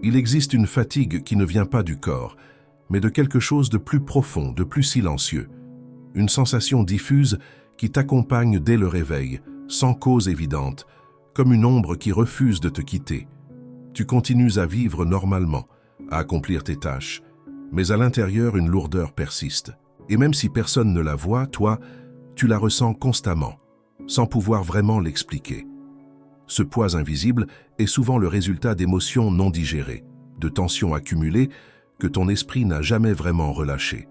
Il existe une fatigue qui ne vient pas du corps, mais de quelque chose de plus profond, de plus silencieux. Une sensation diffuse qui t'accompagne dès le réveil, sans cause évidente, comme une ombre qui refuse de te quitter. Tu continues à vivre normalement, à accomplir tes tâches, mais à l'intérieur une lourdeur persiste. Et même si personne ne la voit, toi, tu la ressens constamment, sans pouvoir vraiment l'expliquer. Ce poids invisible est souvent le résultat d'émotions non digérées, de tensions accumulées que ton esprit n'a jamais vraiment relâchées.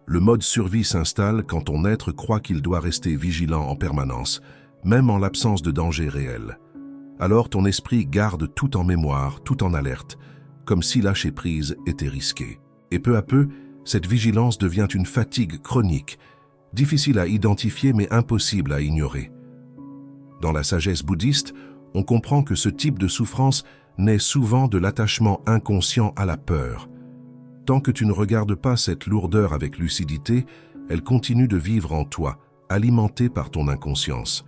Le mode survie s'installe quand ton être croit qu'il doit rester vigilant en permanence, même en l'absence de danger réel. Alors ton esprit garde tout en mémoire, tout en alerte, comme si lâcher prise était risqué. Et peu à peu, cette vigilance devient une fatigue chronique, difficile à identifier mais impossible à ignorer. Dans la sagesse bouddhiste, on comprend que ce type de souffrance naît souvent de l'attachement inconscient à la peur. Tant que tu ne regardes pas cette lourdeur avec lucidité, elle continue de vivre en toi, alimentée par ton inconscience.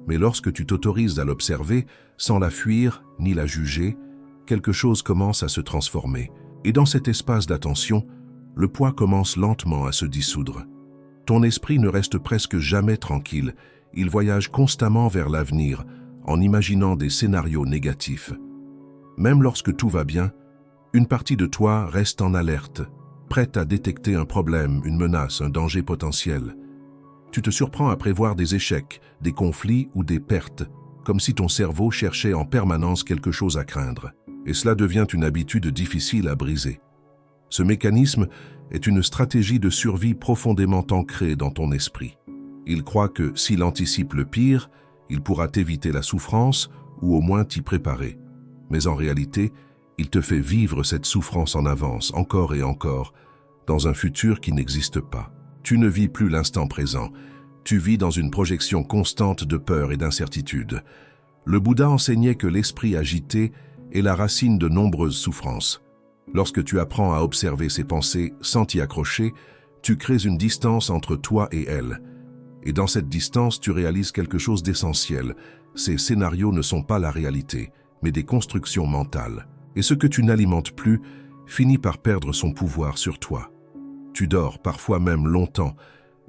Mais lorsque tu t'autorises à l'observer, sans la fuir ni la juger, quelque chose commence à se transformer. Et dans cet espace d'attention, le poids commence lentement à se dissoudre. Ton esprit ne reste presque jamais tranquille, il voyage constamment vers l'avenir, en imaginant des scénarios négatifs. Même lorsque tout va bien, une partie de toi reste en alerte, prête à détecter un problème, une menace, un danger potentiel. Tu te surprends à prévoir des échecs, des conflits ou des pertes, comme si ton cerveau cherchait en permanence quelque chose à craindre. Et cela devient une habitude difficile à briser. Ce mécanisme est une stratégie de survie profondément ancrée dans ton esprit. Il croit que s'il anticipe le pire, il pourra t'éviter la souffrance ou au moins t'y préparer. Mais en réalité, il te fait vivre cette souffrance en avance, encore et encore, dans un futur qui n'existe pas. Tu ne vis plus l'instant présent. Tu vis dans une projection constante de peur et d'incertitude. Le Bouddha enseignait que l'esprit agité est la racine de nombreuses souffrances. Lorsque tu apprends à observer ces pensées sans t'y accrocher, tu crées une distance entre toi et elles. Et dans cette distance, tu réalises quelque chose d'essentiel. Ces scénarios ne sont pas la réalité, mais des constructions mentales. Et ce que tu n'alimentes plus finit par perdre son pouvoir sur toi. Tu dors, parfois même longtemps,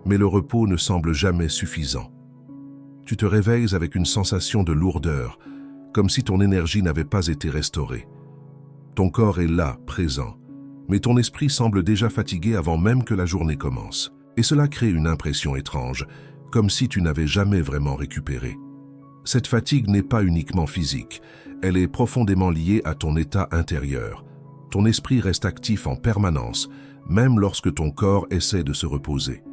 mais le repos ne semble jamais suffisant. Tu te réveilles avec une sensation de lourdeur, comme si ton énergie n'avait pas été restaurée. Ton corps est là, présent, mais ton esprit semble déjà fatigué avant même que la journée commence. Et cela crée une impression étrange, comme si tu n'avais jamais vraiment récupéré. Cette fatigue n'est pas uniquement physique, elle est profondément liée à ton état intérieur. Ton esprit reste actif en permanence, même lorsque ton corps essaie de se reposer.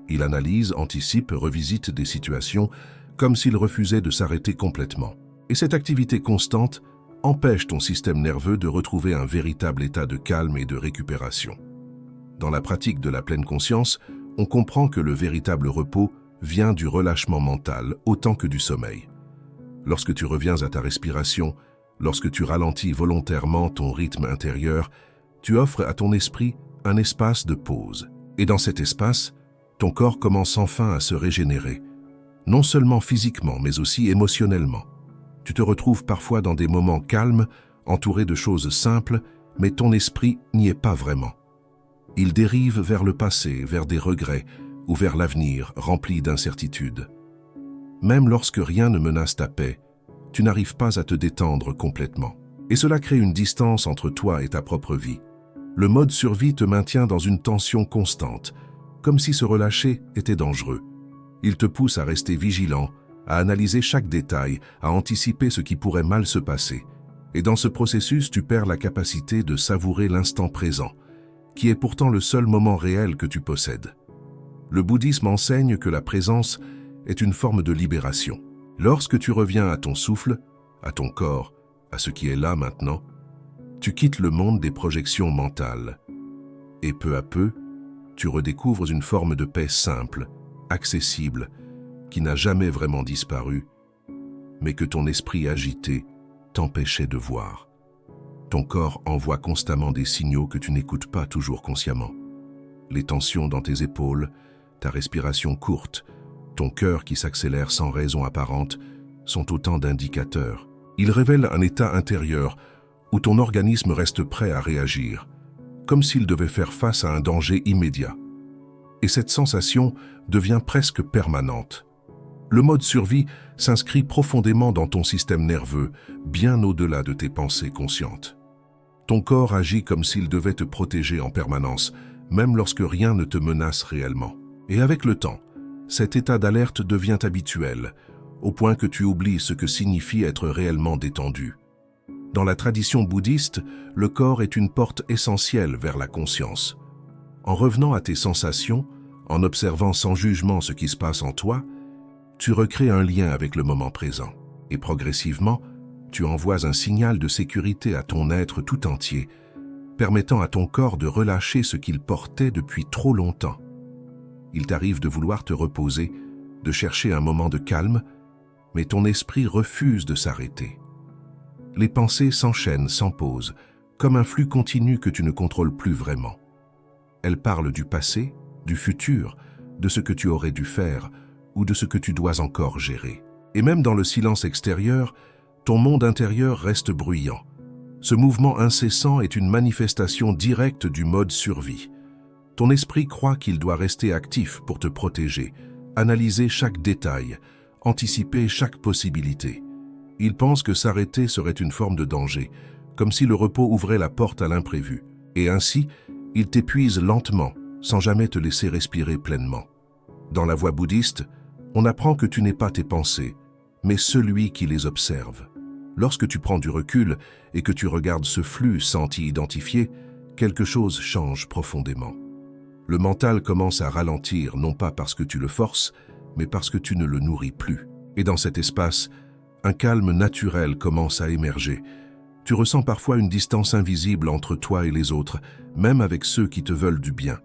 Il analyse, anticipe, revisite des situations, comme s'il refusait de s'arrêter complètement. Et cette activité constante empêche ton système nerveux de retrouver un véritable état de calme et de récupération. Dans la pratique de la pleine conscience, on comprend que le véritable repos vient du relâchement mental autant que du sommeil. Lorsque tu reviens à ta respiration, lorsque tu ralentis volontairement ton rythme intérieur, tu offres à ton esprit un espace de pause. Et dans cet espace, ton corps commence enfin à se régénérer, non seulement physiquement, mais aussi émotionnellement. Tu te retrouves parfois dans des moments calmes, entouré de choses simples, mais ton esprit n'y est pas vraiment. Il dérive vers le passé, vers des regrets, ou vers l'avenir, rempli d'incertitudes. Même lorsque rien ne menace ta paix, tu n'arrives pas à te détendre complètement. Et cela crée une distance entre toi et ta propre vie. Le mode survie te maintient dans une tension constante, comme si se relâcher était dangereux. Il te pousse à rester vigilant, à analyser chaque détail, à anticiper ce qui pourrait mal se passer. Et dans ce processus, tu perds la capacité de savourer l'instant présent, qui est pourtant le seul moment réel que tu possèdes. Le bouddhisme enseigne que la présence est une forme de libération. Lorsque tu reviens à ton souffle, à ton corps, à ce qui est là maintenant, tu quittes le monde des projections mentales. Et peu à peu, tu redécouvres une forme de paix simple, accessible, qui n'a jamais vraiment disparu, mais que ton esprit agité t'empêchait de voir. Ton corps envoie constamment des signaux que tu n'écoutes pas toujours consciemment. Les tensions dans tes épaules, ta respiration courte, ton cœur qui s'accélère sans raison apparente, sont autant d'indicateurs. Ils révèlent un état intérieur où ton organisme reste prêt à réagir, comme s'il devait faire face à un danger immédiat. Et cette sensation devient presque permanente. Le mode survie s'inscrit profondément dans ton système nerveux, bien au-delà de tes pensées conscientes. Ton corps agit comme s'il devait te protéger en permanence, même lorsque rien ne te menace réellement. Et avec le temps, cet état d'alerte devient habituel, au point que tu oublies ce que signifie être réellement détendu. Dans la tradition bouddhiste, le corps est une porte essentielle vers la conscience. En revenant à tes sensations, en observant sans jugement ce qui se passe en toi, tu recrées un lien avec le moment présent. Et progressivement, tu envoies un signal de sécurité à ton être tout entier, permettant à ton corps de relâcher ce qu'il portait depuis trop longtemps. Il t'arrive de vouloir te reposer, de chercher un moment de calme, mais ton esprit refuse de s'arrêter. Les pensées s'enchaînent sans pause, comme un flux continu que tu ne contrôles plus vraiment. Elles parlent du passé, du futur, de ce que tu aurais dû faire ou de ce que tu dois encore gérer. Et même dans le silence extérieur, ton monde intérieur reste bruyant. Ce mouvement incessant est une manifestation directe du mode survie. Ton esprit croit qu'il doit rester actif pour te protéger, analyser chaque détail, anticiper chaque possibilité. Il pense que s'arrêter serait une forme de danger, comme si le repos ouvrait la porte à l'imprévu. Et ainsi, il t'épuise lentement, sans jamais te laisser respirer pleinement. Dans la voie bouddhiste, on apprend que tu n'es pas tes pensées, mais celui qui les observe. Lorsque tu prends du recul et que tu regardes ce flux sans t'y identifier, quelque chose change profondément. Le mental commence à ralentir, non pas parce que tu le forces, mais parce que tu ne le nourris plus. Et dans cet espace, un calme naturel commence à émerger. Tu ressens parfois une distance invisible entre toi et les autres, même avec ceux qui te veulent du bien.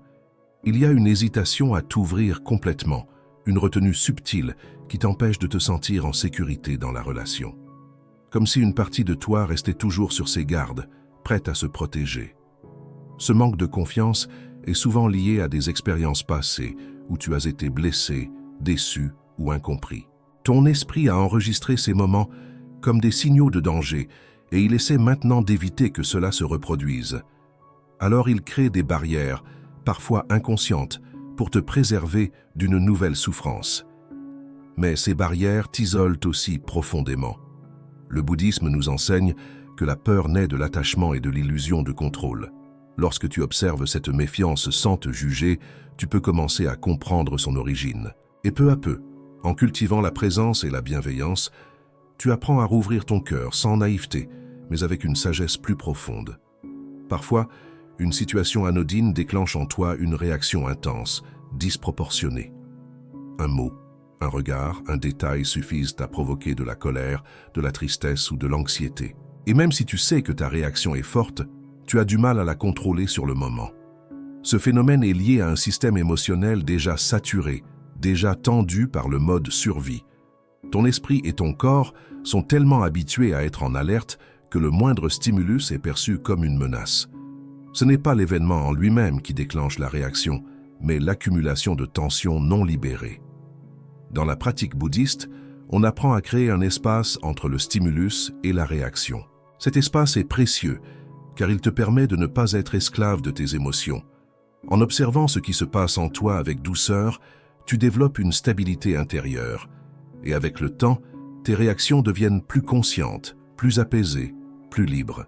Il y a une hésitation à t'ouvrir complètement, une retenue subtile qui t'empêche de te sentir en sécurité dans la relation. Comme si une partie de toi restait toujours sur ses gardes, prête à se protéger. Ce manque de confiance est souvent lié à des expériences passées où tu as été blessé, déçu ou incompris. Ton esprit a enregistré ces moments comme des signaux de danger et il essaie maintenant d'éviter que cela se reproduise. Alors il crée des barrières, parfois inconscientes, pour te préserver d'une nouvelle souffrance. Mais ces barrières t'isolent aussi profondément. Le bouddhisme nous enseigne que la peur naît de l'attachement et de l'illusion de contrôle. Lorsque tu observes cette méfiance sans te juger, tu peux commencer à comprendre son origine. Et peu à peu, en cultivant la présence et la bienveillance, tu apprends à rouvrir ton cœur sans naïveté, mais avec une sagesse plus profonde. Parfois, une situation anodine déclenche en toi une réaction intense, disproportionnée. Un mot, un regard, un détail suffisent à provoquer de la colère, de la tristesse ou de l'anxiété. Et même si tu sais que ta réaction est forte, tu as du mal à la contrôler sur le moment. Ce phénomène est lié à un système émotionnel déjà saturé, déjà tendu par le mode survie. Ton esprit et ton corps sont tellement habitués à être en alerte que le moindre stimulus est perçu comme une menace. Ce n'est pas l'événement en lui-même qui déclenche la réaction, mais l'accumulation de tensions non libérées. Dans la pratique bouddhiste, on apprend à créer un espace entre le stimulus et la réaction. Cet espace est précieux, car il te permet de ne pas être esclave de tes émotions. En observant ce qui se passe en toi avec douceur, tu développes une stabilité intérieure. Et avec le temps, tes réactions deviennent plus conscientes, plus apaisées, plus libres.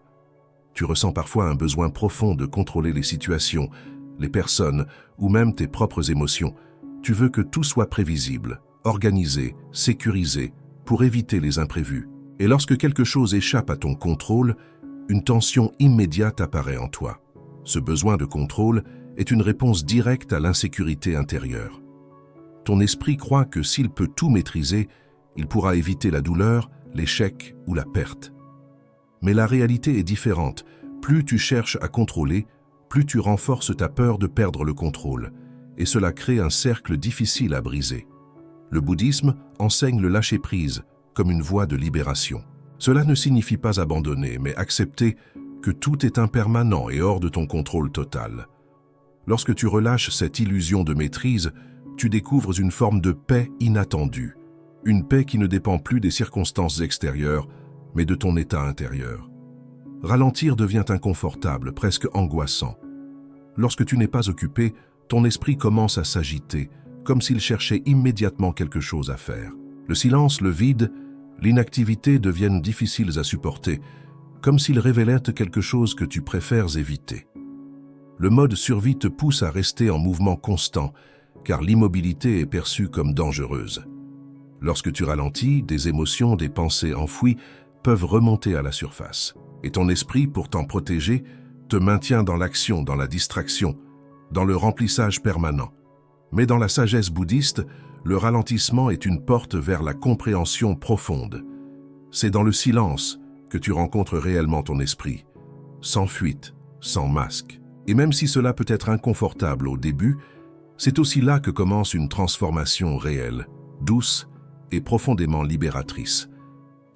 Tu ressens parfois un besoin profond de contrôler les situations, les personnes ou même tes propres émotions. Tu veux que tout soit prévisible, organisé, sécurisé, pour éviter les imprévus. Et lorsque quelque chose échappe à ton contrôle, une tension immédiate apparaît en toi. Ce besoin de contrôle est une réponse directe à l'insécurité intérieure. Ton esprit croit que s'il peut tout maîtriser, il pourra éviter la douleur, l'échec ou la perte. Mais la réalité est différente. Plus tu cherches à contrôler, plus tu renforces ta peur de perdre le contrôle. Et cela crée un cercle difficile à briser. Le bouddhisme enseigne le lâcher-prise comme une voie de libération. Cela ne signifie pas abandonner, mais accepter que tout est impermanent et hors de ton contrôle total. Lorsque tu relâches cette illusion de maîtrise, tu découvres une forme de paix inattendue. Une paix qui ne dépend plus des circonstances extérieures, mais de ton état intérieur. Ralentir devient inconfortable, presque angoissant. Lorsque tu n'es pas occupé, ton esprit commence à s'agiter, comme s'il cherchait immédiatement quelque chose à faire. Le silence, le vide, l'inactivité deviennent difficiles à supporter, comme s'ils révélaient quelque chose que tu préfères éviter. Le mode survie te pousse à rester en mouvement constant, car l'immobilité est perçue comme dangereuse. Lorsque tu ralentis, des émotions, des pensées enfouies peuvent remonter à la surface. Et ton esprit, pour t'en protéger, te maintient dans l'action, dans la distraction, dans le remplissage permanent. Mais dans la sagesse bouddhiste, le ralentissement est une porte vers la compréhension profonde. C'est dans le silence que tu rencontres réellement ton esprit, sans fuite, sans masque. Et même si cela peut être inconfortable au début, c'est aussi là que commence une transformation réelle, douce et profondément libératrice.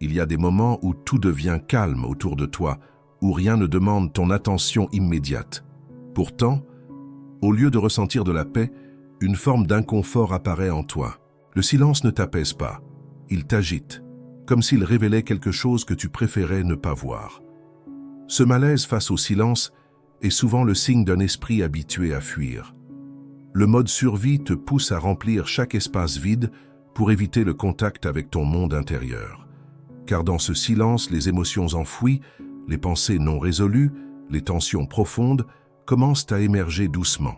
Il y a des moments où tout devient calme autour de toi, où rien ne demande ton attention immédiate. Pourtant, au lieu de ressentir de la paix, une forme d'inconfort apparaît en toi. Le silence ne t'apaise pas, il t'agite, comme s'il révélait quelque chose que tu préférais ne pas voir. Ce malaise face au silence est souvent le signe d'un esprit habitué à fuir. Le mode survie te pousse à remplir chaque espace vide pour éviter le contact avec ton monde intérieur. Car dans ce silence, les émotions enfouies, les pensées non résolues, les tensions profondes commencent à émerger doucement.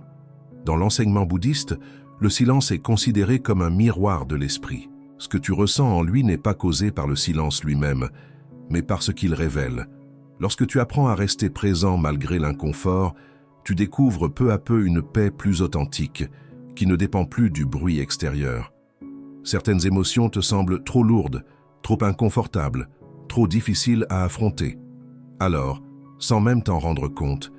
Dans l'enseignement bouddhiste, le silence est considéré comme un miroir de l'esprit. Ce que tu ressens en lui n'est pas causé par le silence lui-même, mais par ce qu'il révèle. Lorsque tu apprends à rester présent malgré l'inconfort, tu découvres peu à peu une paix plus authentique, qui ne dépend plus du bruit extérieur. Certaines émotions te semblent trop lourdes, trop inconfortables, trop difficiles à affronter. Alors, sans même t'en rendre compte,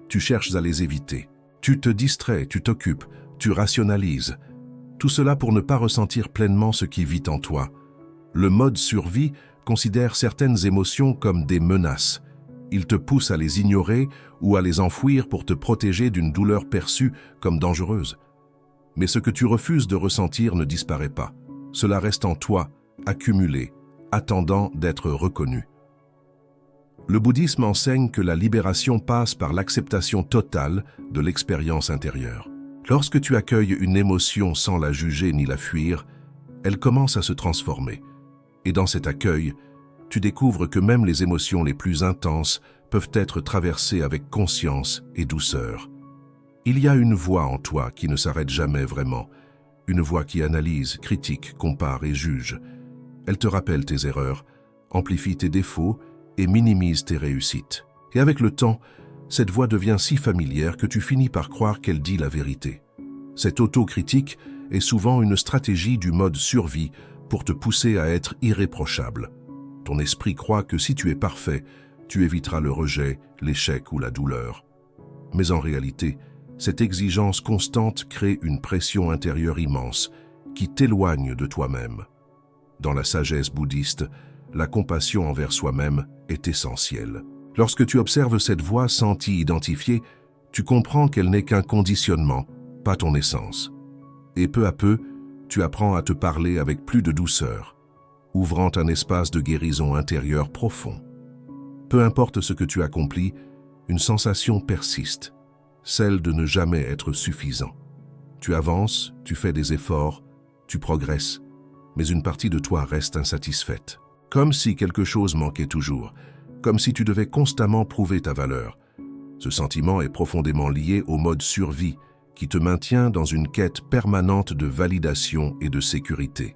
tu cherches à les éviter. Tu te distrais, tu t'occupes, tu rationalises. Tout cela pour ne pas ressentir pleinement ce qui vit en toi. Le mode survie considère certaines émotions comme des menaces. Il te pousse à les ignorer ou à les enfouir pour te protéger d'une douleur perçue comme dangereuse. Mais ce que tu refuses de ressentir ne disparaît pas. Cela reste en toi, accumulé, attendant d'être reconnu. Le bouddhisme enseigne que la libération passe par l'acceptation totale de l'expérience intérieure. Lorsque tu accueilles une émotion sans la juger ni la fuir, elle commence à se transformer. Et dans cet accueil, tu découvres que même les émotions les plus intenses peuvent être traversées avec conscience et douceur. Il y a une voix en toi qui ne s'arrête jamais vraiment, une voix qui analyse, critique, compare et juge. Elle te rappelle tes erreurs, amplifie tes défauts et minimise tes réussites. Et avec le temps, cette voix devient si familière que tu finis par croire qu'elle dit la vérité. Cette autocritique est souvent une stratégie du mode survie pour te pousser à être irréprochable. Ton esprit croit que si tu es parfait, tu éviteras le rejet, l'échec ou la douleur. Mais en réalité, cette exigence constante crée une pression intérieure immense qui t'éloigne de toi-même. Dans la sagesse bouddhiste, la compassion envers soi-même est essentielle. Lorsque tu observes cette voix sans t'y identifier, tu comprends qu'elle n'est qu'un conditionnement, pas ton essence. Et peu à peu, tu apprends à te parler avec plus de douceur, ouvrant un espace de guérison intérieure profond. Peu importe ce que tu accomplis, une sensation persiste, celle de ne jamais être suffisant. Tu avances, tu fais des efforts, tu progresses, mais une partie de toi reste insatisfaite. Comme si quelque chose manquait toujours, comme si tu devais constamment prouver ta valeur. Ce sentiment est profondément lié au mode survie qui te maintient dans une quête permanente de validation et de sécurité.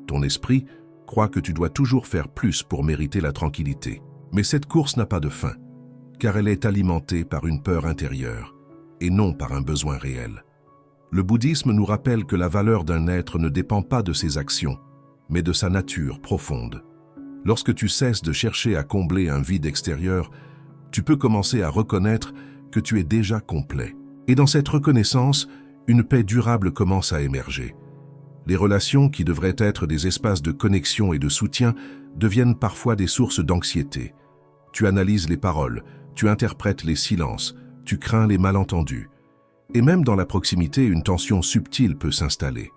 Ton esprit croit que tu dois toujours faire plus pour mériter la tranquillité. Mais cette course n'a pas de fin, car elle est alimentée par une peur intérieure et non par un besoin réel. Le bouddhisme nous rappelle que la valeur d'un être ne dépend pas de ses actions, mais de sa nature profonde. Lorsque tu cesses de chercher à combler un vide extérieur, tu peux commencer à reconnaître que tu es déjà complet. Et dans cette reconnaissance, une paix durable commence à émerger. Les relations qui devraient être des espaces de connexion et de soutien deviennent parfois des sources d'anxiété. Tu analyses les paroles, tu interprètes les silences, tu crains les malentendus. Et même dans la proximité, une tension subtile peut s'installer.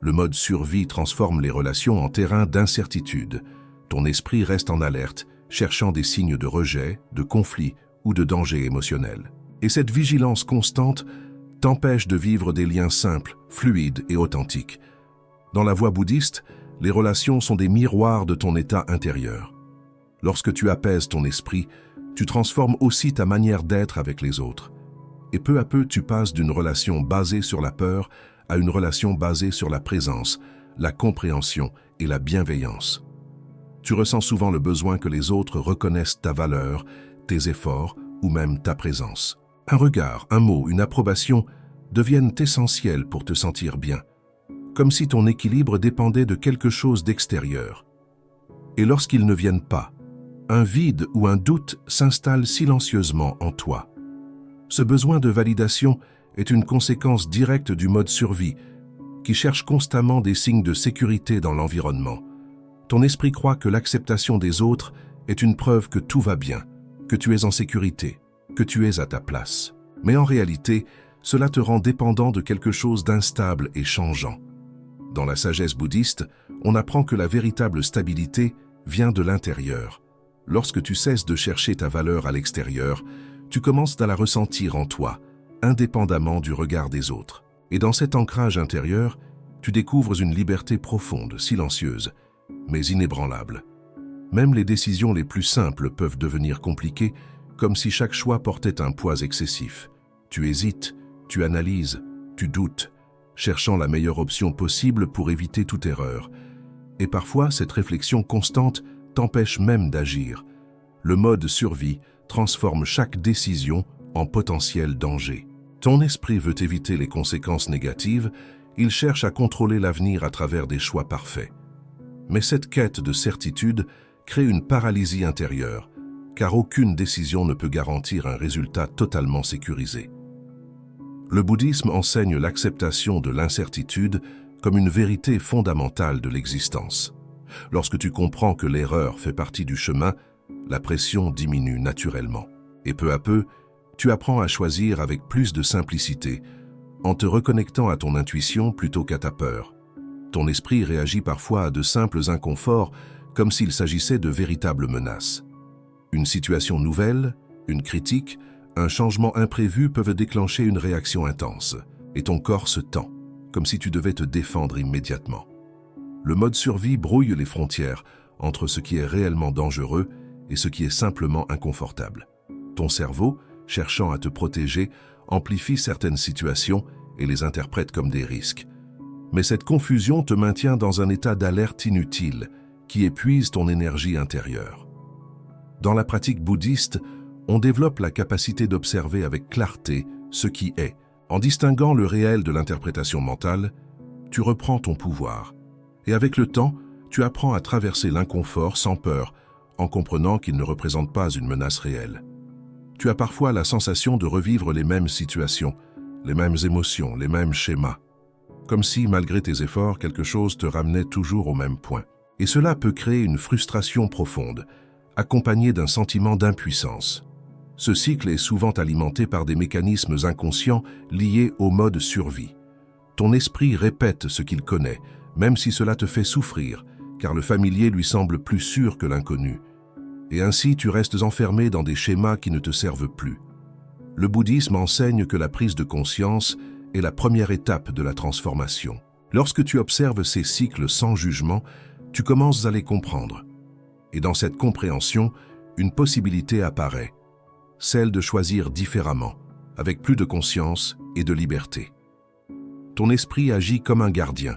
Le mode survie transforme les relations en terrain d'incertitude. Ton esprit reste en alerte, cherchant des signes de rejet, de conflit ou de danger émotionnel. Et cette vigilance constante t'empêche de vivre des liens simples, fluides et authentiques. Dans la voie bouddhiste, les relations sont des miroirs de ton état intérieur. Lorsque tu apaises ton esprit, tu transformes aussi ta manière d'être avec les autres. Et peu à peu, tu passes d'une relation basée sur la peur à une relation basée sur la présence, la compréhension et la bienveillance. Tu ressens souvent le besoin que les autres reconnaissent ta valeur, tes efforts ou même ta présence. Un regard, un mot, une approbation deviennent essentiels pour te sentir bien, comme si ton équilibre dépendait de quelque chose d'extérieur. Et lorsqu'ils ne viennent pas, un vide ou un doute s'installe silencieusement en toi. Ce besoin de validation est une conséquence directe du mode survie, qui cherche constamment des signes de sécurité dans l'environnement. Ton esprit croit que l'acceptation des autres est une preuve que tout va bien, que tu es en sécurité, que tu es à ta place. Mais en réalité, cela te rend dépendant de quelque chose d'instable et changeant. Dans la sagesse bouddhiste, on apprend que la véritable stabilité vient de l'intérieur. Lorsque tu cesses de chercher ta valeur à l'extérieur, tu commences à la ressentir en toi, indépendamment du regard des autres. Et dans cet ancrage intérieur, tu découvres une liberté profonde, silencieuse, mais inébranlable. Même les décisions les plus simples peuvent devenir compliquées, comme si chaque choix portait un poids excessif. Tu hésites, tu analyses, tu doutes, cherchant la meilleure option possible pour éviter toute erreur. Et parfois, cette réflexion constante t'empêche même d'agir. Le mode survie transforme chaque décision en potentiel danger. Ton esprit veut éviter les conséquences négatives, il cherche à contrôler l'avenir à travers des choix parfaits. Mais cette quête de certitude crée une paralysie intérieure, car aucune décision ne peut garantir un résultat totalement sécurisé. Le bouddhisme enseigne l'acceptation de l'incertitude comme une vérité fondamentale de l'existence. Lorsque tu comprends que l'erreur fait partie du chemin, la pression diminue naturellement. Et peu à peu, tu apprends à choisir avec plus de simplicité, en te reconnectant à ton intuition plutôt qu'à ta peur. Ton esprit réagit parfois à de simples inconforts, comme s'il s'agissait de véritables menaces. Une situation nouvelle, une critique, un changement imprévu peuvent déclencher une réaction intense, et ton corps se tend, comme si tu devais te défendre immédiatement. Le mode survie brouille les frontières entre ce qui est réellement dangereux et ce qui est simplement inconfortable. Ton cerveau, cherchant à te protéger, amplifie certaines situations et les interprète comme des risques. Mais cette confusion te maintient dans un état d'alerte inutile qui épuise ton énergie intérieure. Dans la pratique bouddhiste, on développe la capacité d'observer avec clarté ce qui est. En distinguant le réel de l'interprétation mentale, tu reprends ton pouvoir. Et avec le temps, tu apprends à traverser l'inconfort sans peur, en comprenant qu'il ne représente pas une menace réelle. Tu as parfois la sensation de revivre les mêmes situations, les mêmes émotions, les mêmes schémas. Comme si, malgré tes efforts, quelque chose te ramenait toujours au même point. Et cela peut créer une frustration profonde, accompagnée d'un sentiment d'impuissance. Ce cycle est souvent alimenté par des mécanismes inconscients liés au mode survie. Ton esprit répète ce qu'il connaît, même si cela te fait souffrir, car le familier lui semble plus sûr que l'inconnu. Et ainsi tu restes enfermé dans des schémas qui ne te servent plus. Le bouddhisme enseigne que la prise de conscience est la première étape de la transformation. Lorsque tu observes ces cycles sans jugement, tu commences à les comprendre. Et dans cette compréhension, une possibilité apparaît, celle de choisir différemment, avec plus de conscience et de liberté. Ton esprit agit comme un gardien,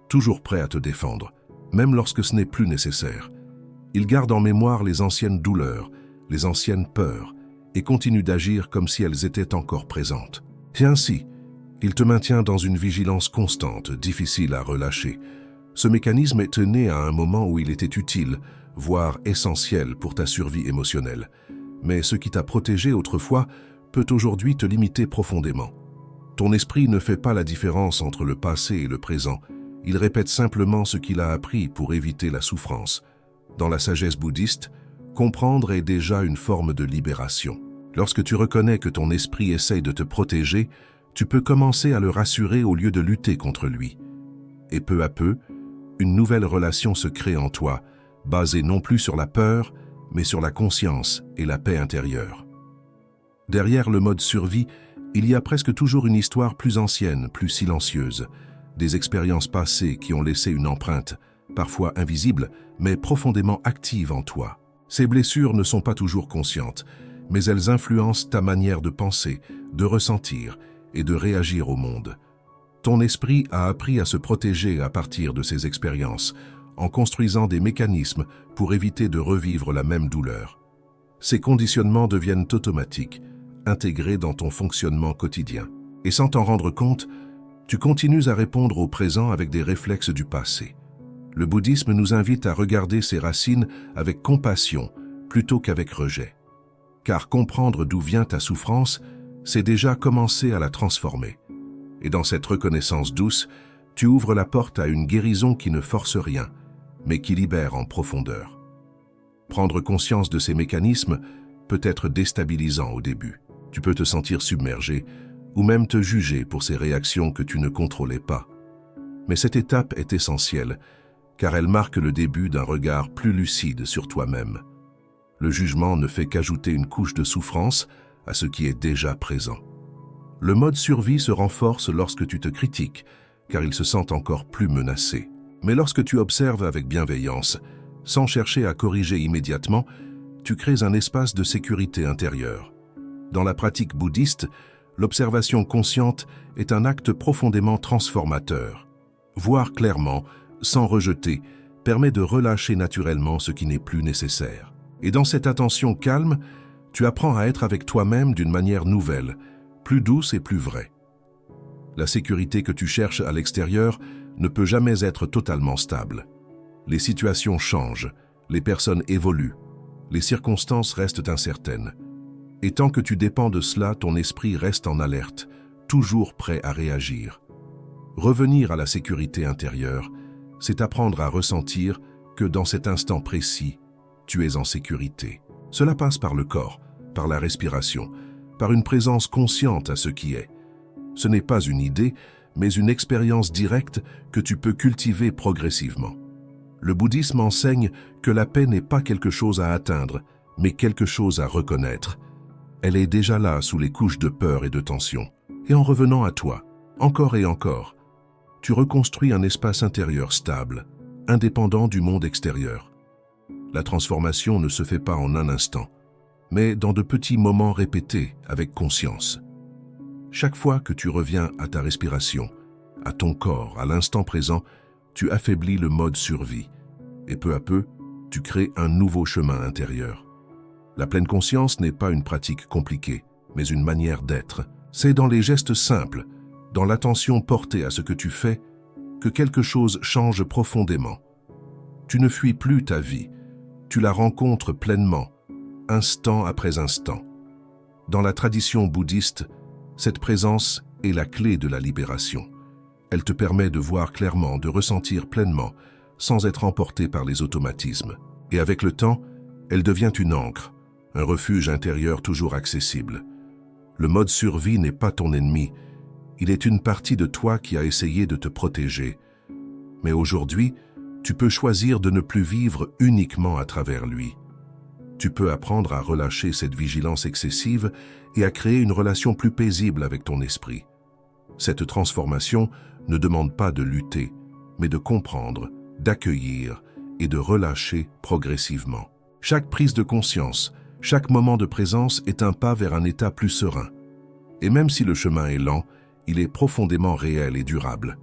toujours prêt à te défendre, même lorsque ce n'est plus nécessaire. Il garde en mémoire les anciennes douleurs, les anciennes peurs, et continue d'agir comme si elles étaient encore présentes. Et ainsi, il te maintient dans une vigilance constante, difficile à relâcher. Ce mécanisme est né à un moment où il était utile, voire essentiel pour ta survie émotionnelle. Mais ce qui t'a protégé autrefois peut aujourd'hui te limiter profondément. Ton esprit ne fait pas la différence entre le passé et le présent. Il répète simplement ce qu'il a appris pour éviter la souffrance. Dans la sagesse bouddhiste, comprendre est déjà une forme de libération. Lorsque tu reconnais que ton esprit essaye de te protéger, tu peux commencer à le rassurer au lieu de lutter contre lui. Et peu à peu, une nouvelle relation se crée en toi, basée non plus sur la peur, mais sur la conscience et la paix intérieure. Derrière le mode survie, il y a presque toujours une histoire plus ancienne, plus silencieuse, des expériences passées qui ont laissé une empreinte, parfois invisible, mais profondément active en toi. Ces blessures ne sont pas toujours conscientes, mais elles influencent ta manière de penser, de ressentir et de réagir au monde. Ton esprit a appris à se protéger à partir de ces expériences, en construisant des mécanismes pour éviter de revivre la même douleur. Ces conditionnements deviennent automatiques, intégrés dans ton fonctionnement quotidien. Et sans t'en rendre compte, tu continues à répondre au présent avec des réflexes du passé. Le bouddhisme nous invite à regarder ces racines avec compassion plutôt qu'avec rejet. Car comprendre d'où vient ta souffrance, c'est déjà commencer à la transformer. Et dans cette reconnaissance douce, tu ouvres la porte à une guérison qui ne force rien, mais qui libère en profondeur. Prendre conscience de ces mécanismes peut être déstabilisant au début. Tu peux te sentir submergé ou même te juger pour ces réactions que tu ne contrôlais pas. Mais cette étape est essentielle, car elle marque le début d'un regard plus lucide sur toi-même. Le jugement ne fait qu'ajouter une couche de souffrance à ce qui est déjà présent. Le mode survie se renforce lorsque tu te critiques, car il se sent encore plus menacé. Mais lorsque tu observes avec bienveillance, sans chercher à corriger immédiatement, tu crées un espace de sécurité intérieure. Dans la pratique bouddhiste, l'observation consciente est un acte profondément transformateur. Voir clairement, sans rejeter, permet de relâcher naturellement ce qui n'est plus nécessaire. Et dans cette attention calme, tu apprends à être avec toi-même d'une manière nouvelle, plus douce et plus vraie. La sécurité que tu cherches à l'extérieur ne peut jamais être totalement stable. Les situations changent, les personnes évoluent, les circonstances restent incertaines. Et tant que tu dépends de cela, ton esprit reste en alerte, toujours prêt à réagir. Revenir à la sécurité intérieure, c'est apprendre à ressentir que dans cet instant précis, tu es en sécurité. Cela passe par le corps, par la respiration, par une présence consciente à ce qui est. Ce n'est pas une idée, mais une expérience directe que tu peux cultiver progressivement. Le bouddhisme enseigne que la paix n'est pas quelque chose à atteindre, mais quelque chose à reconnaître. Elle est déjà là sous les couches de peur et de tension. Et en revenant à toi, encore et encore, tu reconstruis un espace intérieur stable, indépendant du monde extérieur. La transformation ne se fait pas en un instant, mais dans de petits moments répétés avec conscience. Chaque fois que tu reviens à ta respiration, à ton corps, à l'instant présent, tu affaiblis le mode survie, et peu à peu, tu crées un nouveau chemin intérieur. La pleine conscience n'est pas une pratique compliquée, mais une manière d'être. C'est dans les gestes simples, dans l'attention portée à ce que tu fais, que quelque chose change profondément. Tu ne fuis plus ta vie, tu la rencontres pleinement, instant après instant. Dans la tradition bouddhiste, cette présence est la clé de la libération. Elle te permet de voir clairement, de ressentir pleinement, sans être emporté par les automatismes. Et avec le temps, elle devient une ancre, un refuge intérieur toujours accessible. Le mode survie n'est pas ton ennemi, il est une partie de toi qui a essayé de te protéger. Mais aujourd'hui, tu peux choisir de ne plus vivre uniquement à travers lui. Tu peux apprendre à relâcher cette vigilance excessive et à créer une relation plus paisible avec ton esprit. Cette transformation ne demande pas de lutter, mais de comprendre, d'accueillir et de relâcher progressivement. Chaque prise de conscience, chaque moment de présence est un pas vers un état plus serein. Et même si le chemin est lent, il est profondément réel et durable.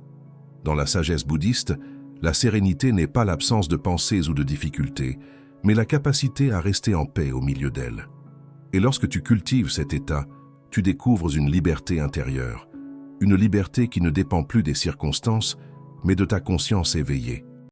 Dans la sagesse bouddhiste, la sérénité n'est pas l'absence de pensées ou de difficultés, mais la capacité à rester en paix au milieu d'elles. Et lorsque tu cultives cet état, tu découvres une liberté intérieure, une liberté qui ne dépend plus des circonstances, mais de ta conscience éveillée.